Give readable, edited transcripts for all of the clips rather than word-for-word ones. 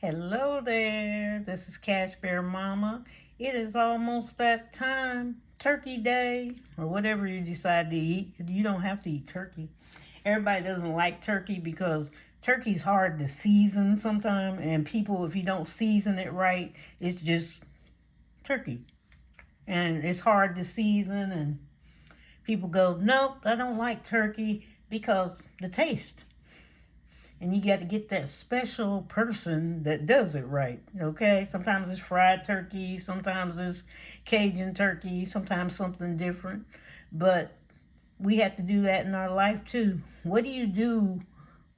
Hello there, this is Cash Bear Mama. It is almost that time, Turkey Day, or whatever you decide to eat. You don't have to eat turkey. Everybody doesn't like turkey because turkey's hard to season sometimes, and people, if you don't season it right, it's just turkey. And it's hard to season, and people go, nope, I don't like turkey because the taste. And you got to get that special person that does it right, okay? Sometimes it's fried turkey, sometimes it's Cajun turkey, sometimes something different. But we have to do that in our life too. What do you do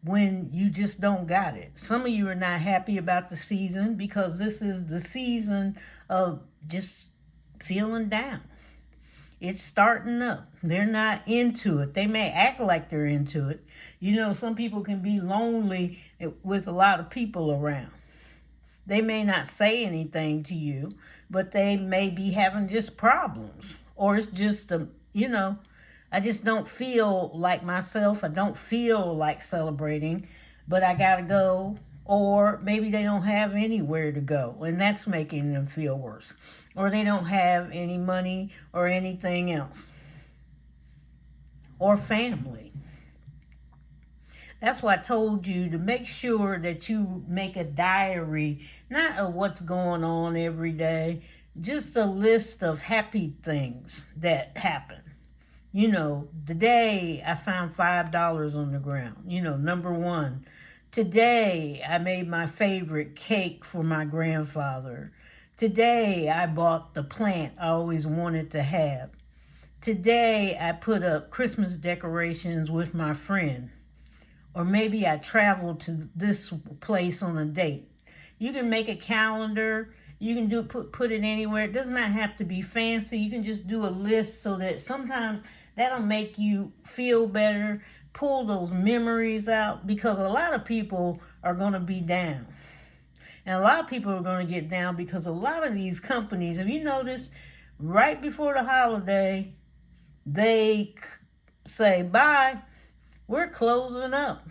when you just don't got it? Some of you are not happy about the season because this is the season of just feeling down. It's starting up. They're not into it. They may act like they're into it. You know, some people can be lonely with a lot of people around. They may not say anything to you, but they may be having just problems. Or it's just, I just don't feel like myself. I don't feel like celebrating, but I got to go. Or maybe they don't have anywhere to go, and that's making them feel worse. Or they don't have any money or anything else. Or family. That's why I told you to make sure that you make a diary, not of what's going on every day, just a list of happy things that happen. You know, today I found $5 on the ground. You know, number one. Today, I made my favorite cake for my grandfather. Today, I bought the plant I always wanted to have. Today, I put up Christmas decorations with my friend. Or maybe I traveled to this place on a date. You can make a calendar. You can put it anywhere. It does not have to be fancy. You can just do a list so that sometimes that'll make you feel better. Pull those memories out, because a lot of people are going to be down. And a lot of people are going to get down because a lot of these companies, have you noticed, right before the holiday, they say, bye, we're closing up.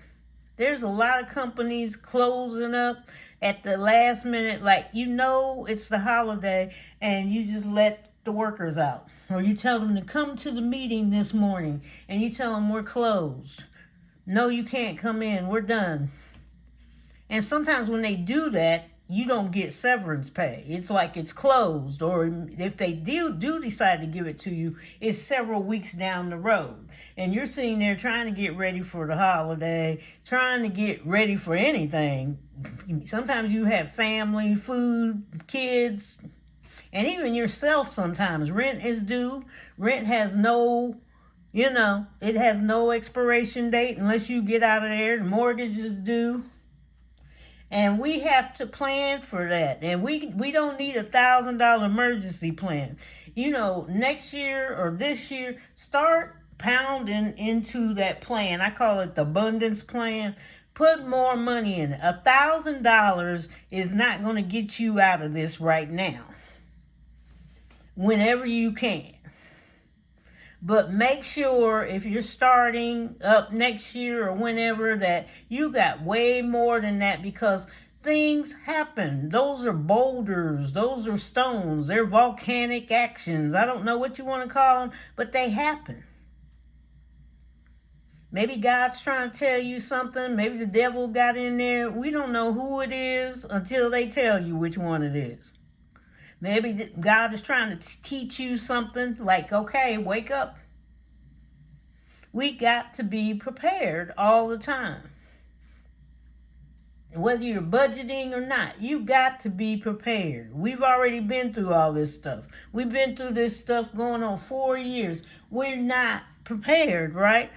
There's a lot of companies closing up at the last minute, like, it's the holiday, and you just let the workers out. Or you tell them to come to the meeting this morning, and you tell them we're closed. No, you can't come in. We're done. And sometimes when they do that, you don't get severance pay. It's like it's closed. Or if they do decide to give it to you, it's several weeks down the road. And you're sitting there trying to get ready for the holiday, trying to get ready for anything. Sometimes you have family, food, kids, and even yourself sometimes. Rent is due. Rent has no, it has no expiration date unless you get out of there. The mortgage is due. And we have to plan for that. And we don't need $1,000 emergency plan. Next year or this year, start pounding into that plan. I call it the abundance plan. Put more money in it. $1,000 is not going to get you out of this right now. Whenever you can. But make sure if you're starting up next year or whenever that you got way more than that, because things happen. Those are boulders. Those are stones. They're volcanic actions. I don't know what you want to call them, but they happen. Maybe God's trying to tell you something. Maybe the devil got in there. We don't know who it is until they tell you which one it is. Maybe God is trying to teach you something like, okay, wake up. We got to be prepared all the time. Whether you're budgeting or not, you got to be prepared. We've already been through all this stuff. We've been through this stuff going on 4 years. We're not prepared, right?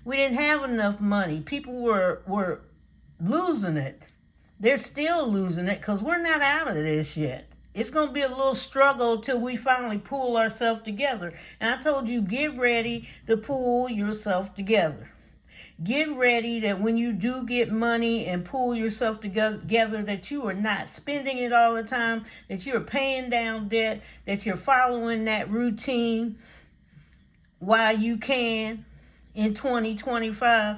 We didn't have enough money. People were losing it. They're still losing it because we're not out of this yet. It's going to be a little struggle till we finally pull ourselves together. And I told you, get ready to pull yourself together. Get ready that when you do get money and pull yourself together, that you are not spending it all the time, that you're paying down debt, that you're following that routine while you can in 2025.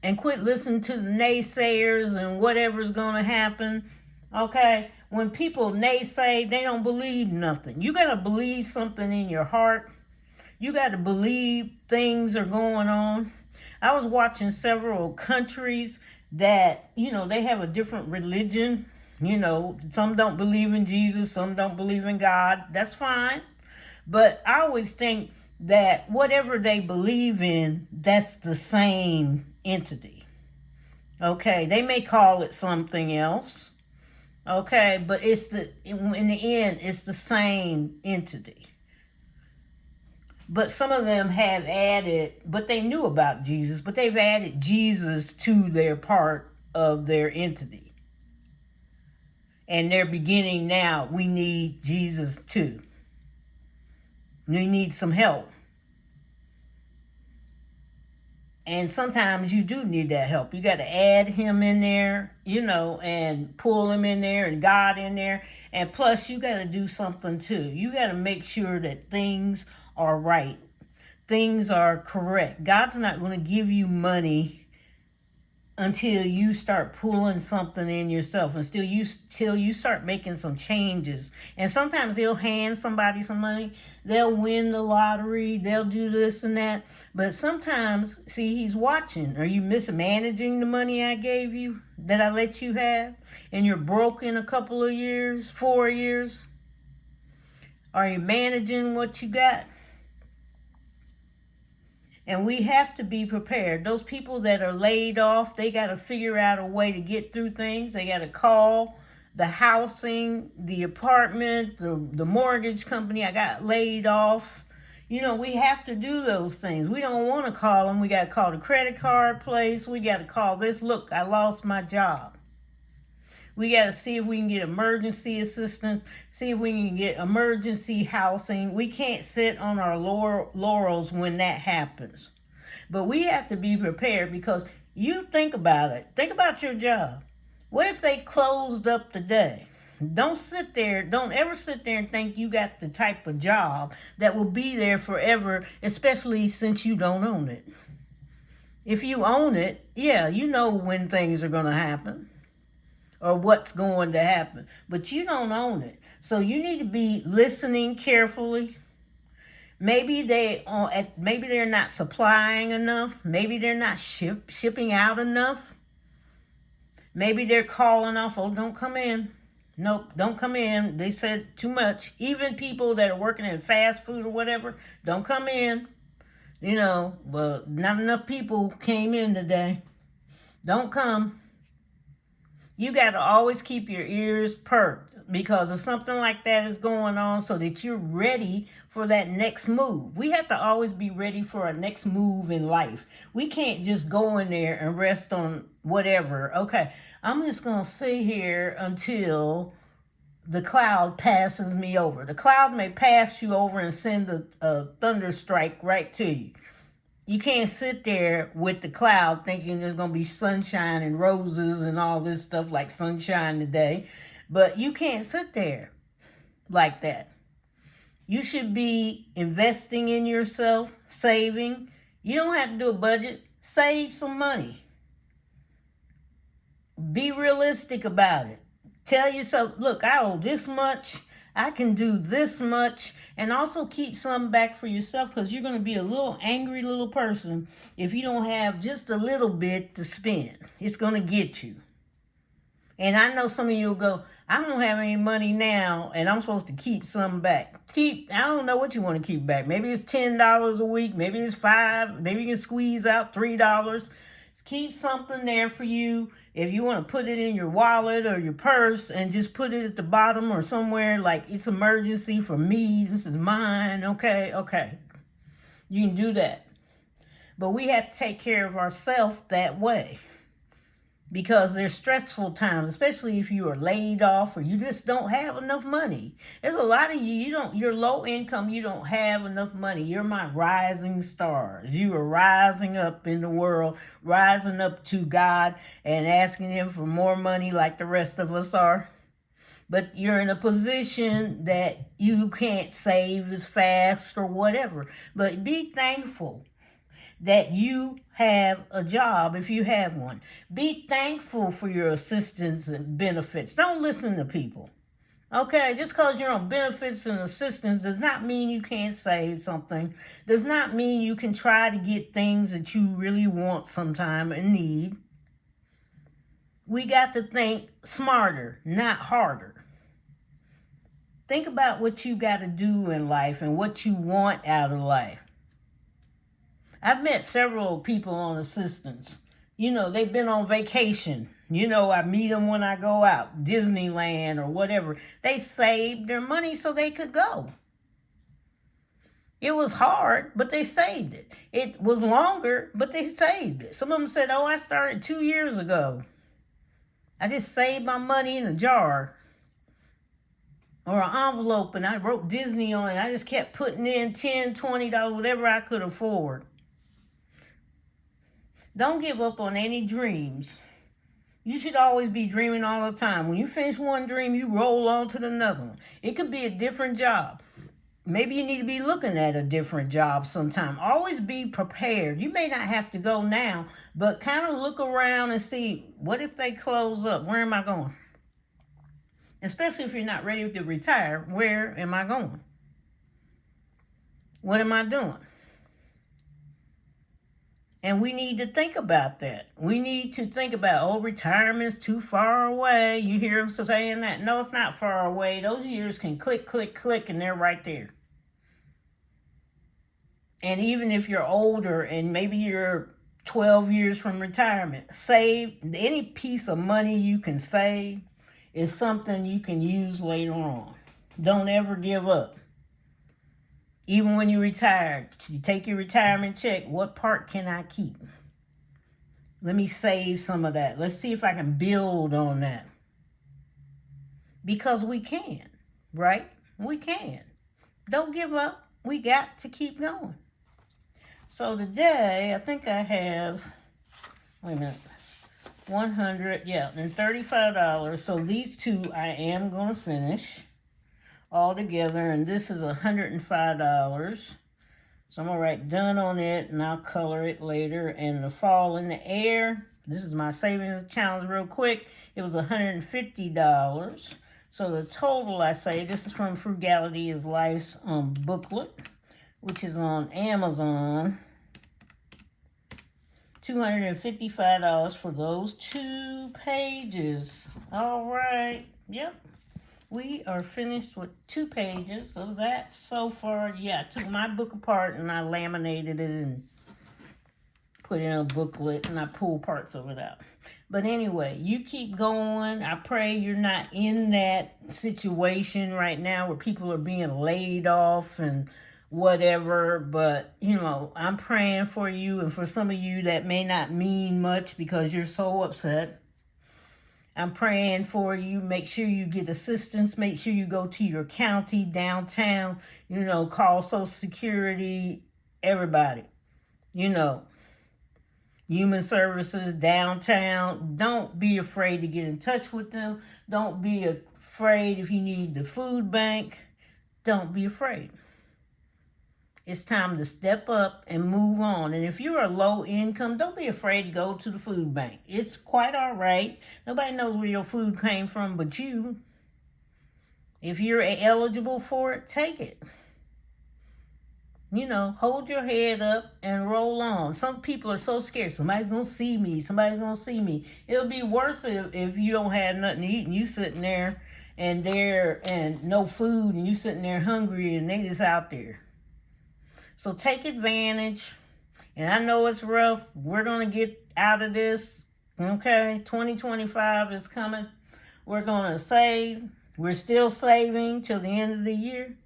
and quit listening to the naysayers and whatever's going to happen. Okay? When people naysay, they don't believe nothing. You got to believe something in your heart. You got to believe things are going on. I was watching several countries that, they have a different religion. Some don't believe in Jesus, some don't believe in God. That's fine. But I always think that whatever they believe in, that's the same entity. Okay, they may call it something else. Okay, but in the end, it's the same entity. But some of them have added, but they knew about Jesus, but they've added Jesus to their part of their entity. And they're beginning now, we need Jesus too. We need some help. And sometimes you do need that help. You got to add him in there, and pull him in there and God in there. And plus, you got to do something too. You got to make sure that things are right. Things are correct. God's not going to give you money until you start pulling something in yourself, until you start making some changes. And sometimes he'll hand somebody some money. They'll win the lottery. They'll do this and that. But sometimes, see, he's watching. Are you mismanaging the money I gave you, that I let you have? And you're broke in a couple of years, 4 years? Are you managing what you got? And we have to be prepared. Those people that are laid off, they got to figure out a way to get through things. They got to call the housing, the apartment, the mortgage company. I got laid off. We have to do those things. We don't want to call them. We got to call the credit card place. We got to call this. Look, I lost my job. We got to see if we can get emergency assistance, see if we can get emergency housing. We can't sit on our laurels when that happens. But we have to be prepared, because you think about it. Think about your job. What if they closed up today? Don't ever sit there and think you got the type of job that will be there forever, especially since you don't own it. If you own it, yeah, you know when things are going to happen, or what's going to happen, but you don't own it. So you need to be listening carefully. Maybe they're not supplying enough. Maybe they're not shipping out enough. Maybe they're calling off. Oh, don't come in. Nope, don't come in. They said too much. Even people that are working in fast food or whatever, don't come in. But not enough people came in today. Don't come. You got to always keep your ears perked, because if something like that is going on, so that you're ready for that next move. We have to always be ready for our next move in life. We can't just go in there and rest on whatever. Okay, I'm just going to sit here until the cloud passes me over. The cloud may pass you over and send a thunder strike right to you. You can't sit there with the cloud thinking there's going to be sunshine and roses and all this stuff like sunshine today. But you can't sit there like that. You should be investing in yourself, saving. You don't have to do a budget. Save some money. Be realistic about it. Tell yourself, look, I owe this much. I can do this much. And also keep some back for yourself, because you're going to be a little angry little person if you don't have just a little bit to spend. It's going to get you. And I know some of you will go, I don't have any money now, and I'm supposed to keep some back. I don't know what you want to keep back. Maybe it's $10 a week. Maybe it's $5. Maybe you can squeeze out $3. Keep something there for you. If you want to put it in your wallet or your purse and just put it at the bottom or somewhere, like it's emergency for me, this is mine, okay. You can do that. But we have to take care of ourselves that way, because there's stressful times, especially if you are laid off or you just don't have enough money. There's a lot of you're low income, you don't have enough money. You're my rising stars. You are rising up in the world, rising up to God and asking him for more money like the rest of us are. But you're in a position that you can't save as fast or whatever. But be thankful. that you have a job if you have one. Be thankful for your assistance and benefits. Don't listen to people. Okay, just because you're on benefits and assistance does not mean you can't save something. Does not mean you can try to get things that you really want sometime and need. We got to think smarter, not harder. Think about what you got to do in life and what you want out of life. I've met several people on assistance. They've been on vacation. I meet them when I go out, Disneyland or whatever. They saved their money so they could go. It was hard, but they saved it. It was longer, but they saved it. Some of them said, oh, I started 2 years ago. I just saved my money in a jar or an envelope, and I wrote Disney on it. I just kept putting in $10, $20, whatever I could afford. Don't give up on any dreams. You should always be dreaming all the time. When you finish one dream, you roll on to another one. It could be a different job. Maybe you need to be looking at a different job sometime. Always be prepared. You may not have to go now, but kind of look around and see, what if they close up? Where am I going? Especially if you're not ready to retire, where am I going? What am I doing? And we need to think about that. We need to think about, oh, retirement's too far away. You hear them saying that. No, it's not far away. Those years can click, click, click, and they're right there. And even if you're older and maybe you're 12 years from retirement, save any piece of money you can save is something you can use later on. Don't ever give up. Even when you retire, you take your retirement check, what part can I keep? Let me save some of that. Let's see if I can build on that. Because we can, right? We can. Don't give up. We got to keep going. So today, I think I have, wait a minute, and $35. So these two I am going to finish all together, and this is $105. So I'm going to write done on it, and I'll color it later. And the fall in the air, this is my savings challenge real quick. It was $150. So the total, I say, this is from Frugality is Life's booklet, which is on Amazon. $255 for those 2 pages. All right. Yep. We are finished with 2 pages of that so far. Yeah, I took my book apart and I laminated it and put it in a booklet, and I pulled parts of it out. But anyway, you keep going. I pray you're not in that situation right now where people are being laid off and whatever. But, I'm praying for you, and for some of you that may not mean much because you're so upset. I'm praying for you. Make sure you get assistance. Make sure you go to your county, downtown, call Social Security, everybody, Human Services, downtown. Don't be afraid to get in touch with them. Don't be afraid if you need the food bank. Don't be afraid. It's time to step up and move on. And if you're a low income, don't be afraid to go to the food bank. It's quite all right. Nobody knows where your food came from but you. If you're eligible for it, take it. Hold your head up and roll on. Some people are so scared. Somebody's going to see me. Somebody's going to see me. It'll be worse if you don't have nothing to eat and you sitting there and no food and you sitting there hungry and they just out there. So take advantage. And I know it's rough. We're going to get out of this. Okay, 2025 is coming. We're going to save. We're still saving till the end of the year.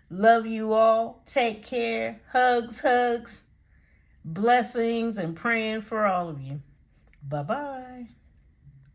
Love you all. Take care. Hugs. Blessings, and praying for all of you. Bye-bye.